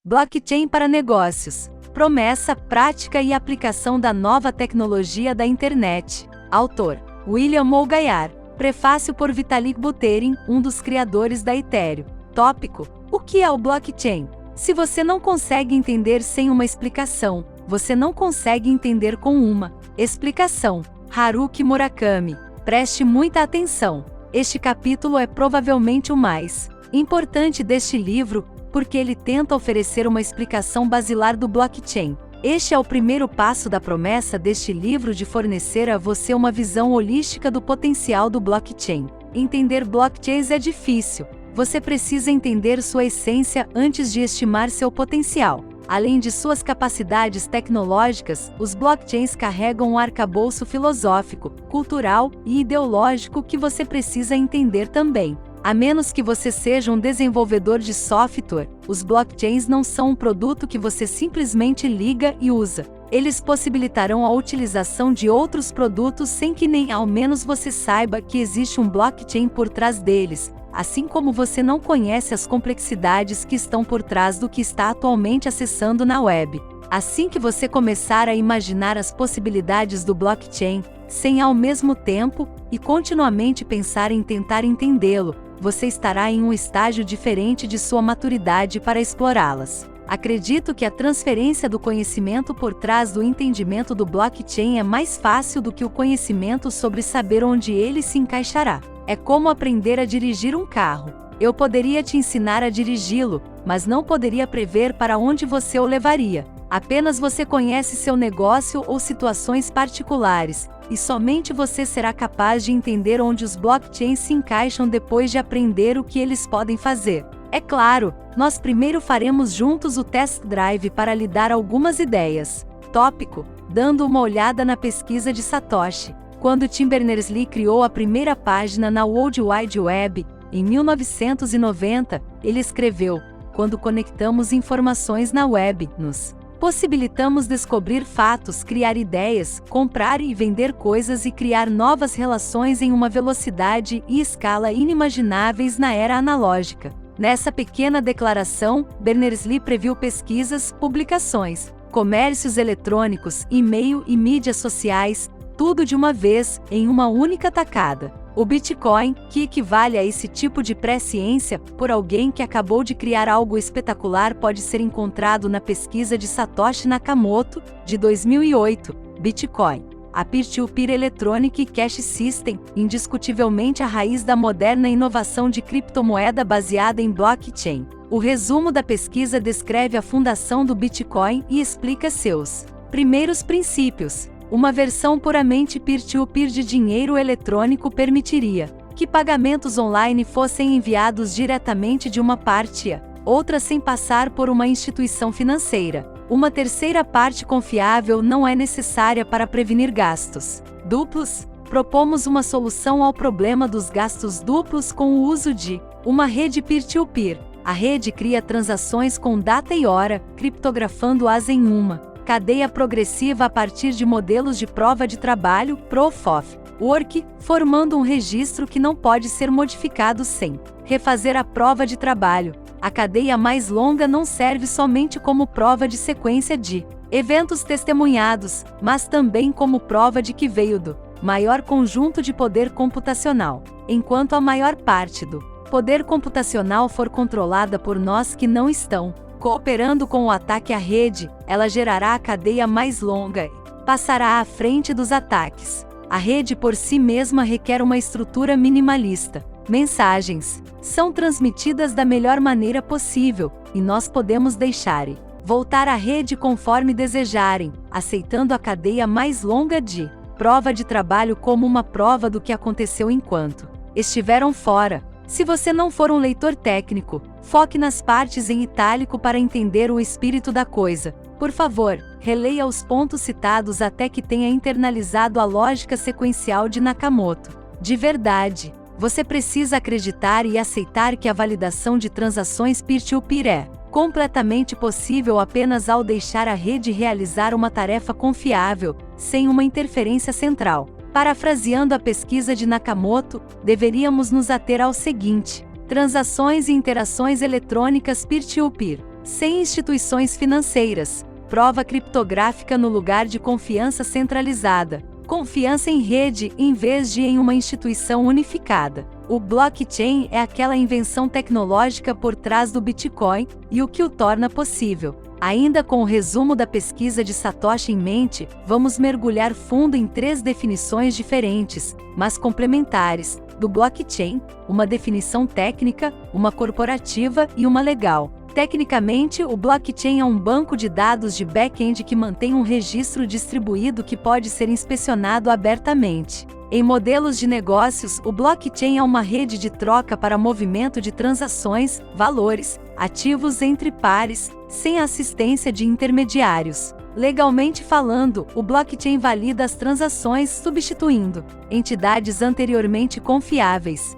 Blockchain para negócios. Promessa, prática e aplicação da nova tecnologia da internet. Autor: William Gaillard. Prefácio por Vitalik Buterin, um dos criadores da Ethereum. Tópico: o que é o blockchain? Se você não consegue entender sem uma explicação, você não consegue entender com uma explicação. Haruki Murakami. Preste muita atenção. Este capítulo é provavelmente o mais importante deste livro, porque ele tenta oferecer uma explicação basilar do blockchain. Este é o primeiro passo da promessa deste livro de fornecer a você uma visão holística do potencial do blockchain. Entender blockchains é difícil. Você precisa entender sua essência antes de estimar seu potencial. Além de suas capacidades tecnológicas, os blockchains carregam um arcabouço filosófico, cultural e ideológico que você precisa entender também. A menos que você seja um desenvolvedor de software, os blockchains não são um produto que você simplesmente liga e usa. Eles possibilitarão a utilização de outros produtos sem que nem ao menos você saiba que existe um blockchain por trás deles, assim como você não conhece as complexidades que estão por trás do que está atualmente acessando na web. Assim que você começar a imaginar as possibilidades do blockchain, sem ao mesmo tempo e continuamente pensar em tentar entendê-lo, você estará em um estágio diferente de sua maturidade para explorá-las. Acredito que a transferência do conhecimento por trás do entendimento do blockchain é mais fácil do que o conhecimento sobre saber onde ele se encaixará. É como aprender a dirigir um carro. Eu poderia te ensinar a dirigi-lo, mas não poderia prever para onde você o levaria. Apenas você conhece seu negócio ou situações particulares, e somente você será capaz de entender onde os blockchains se encaixam depois de aprender o que eles podem fazer. É claro, nós primeiro faremos juntos o test drive para lhe dar algumas ideias. Tópico: dando uma olhada na pesquisa de Satoshi. Quando Tim Berners-Lee criou a primeira página na World Wide Web, em 1990, ele escreveu: quando conectamos informações na web, nos possibilitamos descobrir fatos, criar ideias, comprar e vender coisas e criar novas relações em uma velocidade e escala inimagináveis na era analógica. Nessa pequena declaração, Berners-Lee previu pesquisas, publicações, comércios eletrônicos, e-mail e mídias sociais, tudo de uma vez, em uma única tacada. O Bitcoin, que equivale a esse tipo de presciência, por alguém que acabou de criar algo espetacular, pode ser encontrado na pesquisa de Satoshi Nakamoto, de 2008. Bitcoin, a Peer-to-Peer Electronic Cash System, indiscutivelmente a raiz da moderna inovação de criptomoeda baseada em blockchain. O resumo da pesquisa descreve a fundação do Bitcoin e explica seus primeiros princípios. Uma versão puramente peer-to-peer de dinheiro eletrônico permitiria que pagamentos online fossem enviados diretamente de uma parte a outra sem passar por uma instituição financeira. Uma terceira parte confiável não é necessária para prevenir gastos duplos. Propomos uma solução ao problema dos gastos duplos com o uso de uma rede peer-to-peer. A rede cria transações com data e hora, criptografando-as em uma cadeia progressiva a partir de modelos de prova de trabalho, Proof of Work, formando um registro que não pode ser modificado sem refazer a prova de trabalho. A cadeia mais longa não serve somente como prova de sequência de eventos testemunhados, mas também como prova de que veio do maior conjunto de poder computacional. Enquanto a maior parte do poder computacional for controlada por nós que não estão cooperando com o ataque à rede, ela gerará a cadeia mais longa e passará à frente dos ataques. A rede por si mesma requer uma estrutura minimalista. Mensagens são transmitidas da melhor maneira possível, e nós podemos deixar e voltar à rede conforme desejarem, aceitando a cadeia mais longa de prova de trabalho como uma prova do que aconteceu enquanto estiveram fora. Se você não for um leitor técnico, foque nas partes em itálico para entender o espírito da coisa. Por favor, releia os pontos citados até que tenha internalizado a lógica sequencial de Nakamoto. De verdade, você precisa acreditar e aceitar que a validação de transações peer-to-peer é completamente possível apenas ao deixar a rede realizar uma tarefa confiável, sem uma interferência central. Parafraseando a pesquisa de Nakamoto, deveríamos nos ater ao seguinte: transações e interações eletrônicas peer-to-peer, sem instituições financeiras, prova criptográfica no lugar de confiança centralizada, confiança em rede em vez de em uma instituição unificada. O blockchain é aquela invenção tecnológica por trás do Bitcoin e o que o torna possível. Ainda com o resumo da pesquisa de Satoshi em mente, vamos mergulhar fundo em 3 definições diferentes, mas complementares, do blockchain: uma definição técnica, uma corporativa e uma legal. Tecnicamente, o blockchain é um banco de dados de back-end que mantém um registro distribuído que pode ser inspecionado abertamente. Em modelos de negócios, o blockchain é uma rede de troca para movimento de transações, valores, ativos entre pares, sem assistência de intermediários. Legalmente falando, o blockchain valida as transações substituindo entidades anteriormente confiáveis.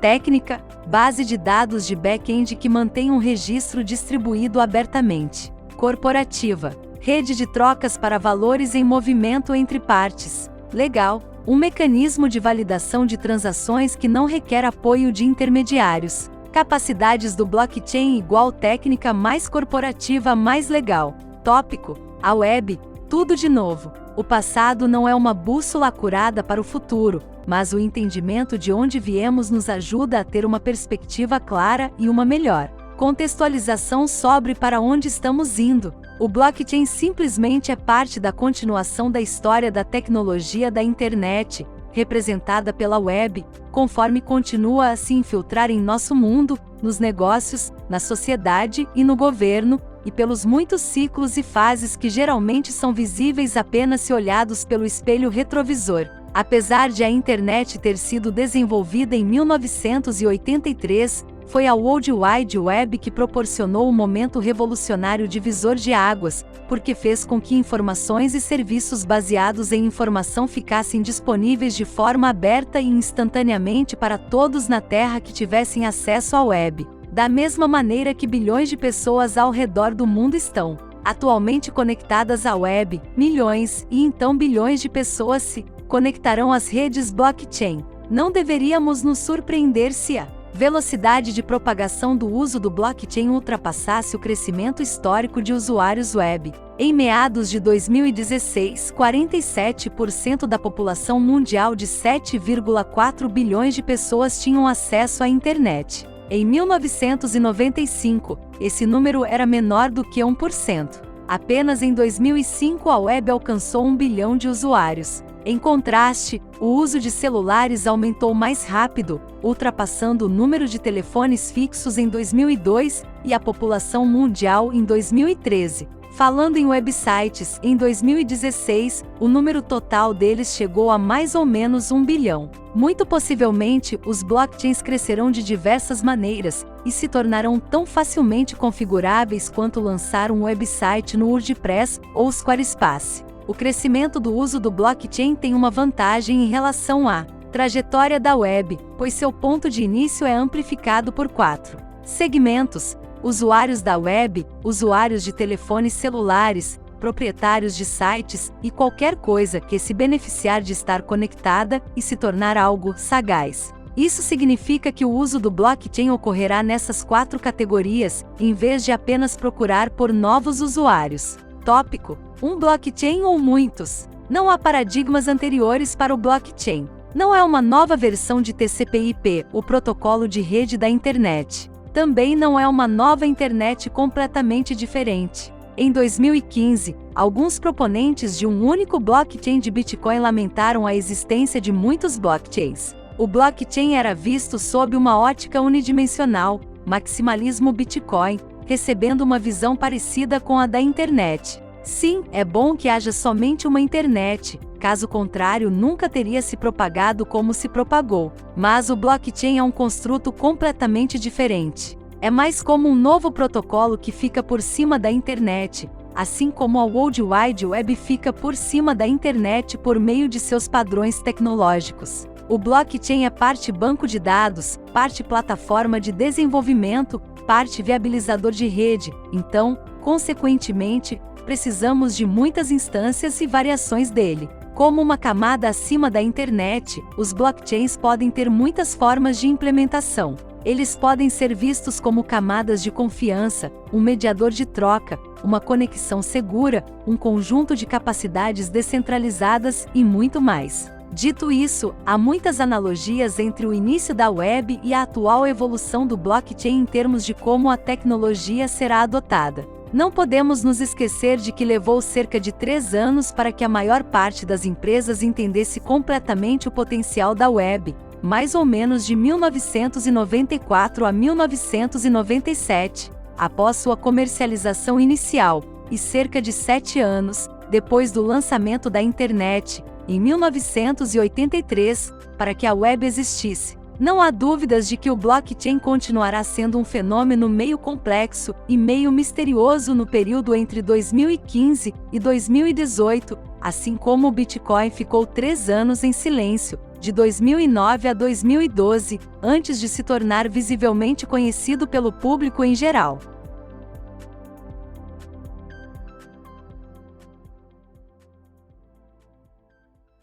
Técnica: base de dados de back-end que mantém um registro distribuído abertamente. Corporativa: rede de trocas para valores em movimento entre partes. Legal: um mecanismo de validação de transações que não requer apoio de intermediários. Capacidades do blockchain igual técnica mais corporativa mais legal. Tópico: a web, tudo de novo. O passado não é uma bússola acurada para o futuro, mas o entendimento de onde viemos nos ajuda a ter uma perspectiva clara e uma melhor contextualização sobre para onde estamos indo. O blockchain simplesmente é parte da continuação da história da tecnologia da internet, representada pela web, conforme continua a se infiltrar em nosso mundo, nos negócios, na sociedade e no governo, e pelos muitos ciclos e fases que geralmente são visíveis apenas se olhados pelo espelho retrovisor. Apesar de a internet ter sido desenvolvida em 1983, foi a World Wide Web que proporcionou o momento revolucionário divisor de águas, porque fez com que informações e serviços baseados em informação ficassem disponíveis de forma aberta e instantaneamente para todos na Terra que tivessem acesso à web. Da mesma maneira que bilhões de pessoas ao redor do mundo estão atualmente conectadas à web, milhões e então bilhões de pessoas se conectarão às redes blockchain. Não deveríamos nos surpreender se a velocidade de propagação do uso do blockchain ultrapassasse o crescimento histórico de usuários web. Em meados de 2016, 47% da população mundial de 7,4 bilhões de pessoas tinham acesso à internet. Em 1995, esse número era menor do que 1%. Apenas em 2005 a web alcançou 1 bilhão de usuários. Em contraste, o uso de celulares aumentou mais rápido, ultrapassando o número de telefones fixos em 2002 e a população mundial em 2013. Falando em websites, em 2016, o número total deles chegou a mais ou menos 1 bilhão. Muito possivelmente, os blockchains crescerão de diversas maneiras e se tornarão tão facilmente configuráveis quanto lançar um website no WordPress ou Squarespace. O crescimento do uso do blockchain tem uma vantagem em relação à trajetória da web, pois seu ponto de início é amplificado por 4 segmentos: usuários da web, usuários de telefones celulares, proprietários de sites e qualquer coisa que se beneficiar de estar conectada e se tornar algo sagaz. Isso significa que o uso do blockchain ocorrerá nessas 4 categorias, em vez de apenas procurar por novos usuários. Tópico: um blockchain ou muitos? Não há paradigmas anteriores para o blockchain. Não é uma nova versão de TCP/IP, o protocolo de rede da internet. Também não é uma nova internet completamente diferente. Em 2015, alguns proponentes de um único blockchain de Bitcoin lamentaram a existência de muitos blockchains. O blockchain era visto sob uma ótica unidimensional, maximalismo Bitcoin, recebendo uma visão parecida com a da internet. Sim, é bom que haja somente uma internet, caso contrário nunca teria se propagado como se propagou. Mas o blockchain é um construto completamente diferente. É mais como um novo protocolo que fica por cima da internet, assim como a World Wide Web fica por cima da internet por meio de seus padrões tecnológicos. O blockchain é parte banco de dados, parte plataforma de desenvolvimento, parte viabilizador de rede, então, consequentemente, precisamos de muitas instâncias e variações dele. Como uma camada acima da internet, os blockchains podem ter muitas formas de implementação. Eles podem ser vistos como camadas de confiança, um mediador de troca, uma conexão segura, um conjunto de capacidades descentralizadas e muito mais. Dito isso, há muitas analogias entre o início da web e a atual evolução do blockchain em termos de como a tecnologia será adotada. Não podemos nos esquecer de que levou cerca de 3 anos para que a maior parte das empresas entendesse completamente o potencial da web, mais ou menos de 1994 a 1997, após sua comercialização inicial, e cerca de 7 anos, depois do lançamento da internet, em 1983, para que a web existisse. Não há dúvidas de que o blockchain continuará sendo um fenômeno meio complexo e meio misterioso no período entre 2015 e 2018, assim como o Bitcoin ficou 3 anos em silêncio, de 2009 a 2012, antes de se tornar visivelmente conhecido pelo público em geral.